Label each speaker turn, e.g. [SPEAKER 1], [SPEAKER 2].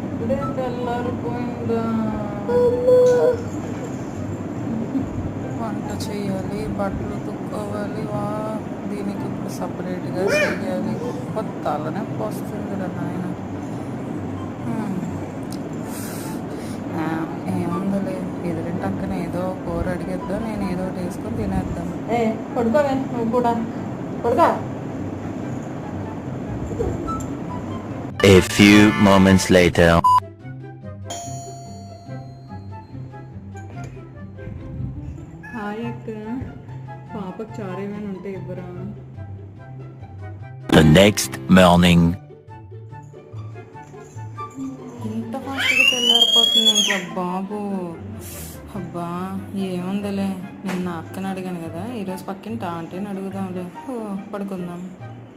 [SPEAKER 1] ఇప్పుడే తెల్లారిపోయిందా? వంట చేయాలి, బట్టలు తుక్కోవాలి. దీనికి ఇప్పుడు సపరేట్గా చేయాలి. తలనే వస్తుందిరా నాయన. ఏముందలే, ఎదురింటి అక్కన ఏదో కూర అడిగేద్దాం, నేను ఏదో ఒకటి వేసుకొని తినేద్దాం. పడుకోవే నువ్వు కూడా, పడుకో.
[SPEAKER 2] A few moments later.
[SPEAKER 1] Hi అక్క, పాపకు చారు ఏమైనా ఉంటే ఇవ్వరా?
[SPEAKER 2] The next morning.
[SPEAKER 1] ఇంత ఫాస్ట్గా తెల్లారిపోతుంది ఇంకా బాబు. అబ్బా ఏముందిలే, నిన్న అక్కని అడిగాను కదా, ఈరోజు పక్కింటి ఆంటీని అడుగుదాంలే. పడుకుందాం.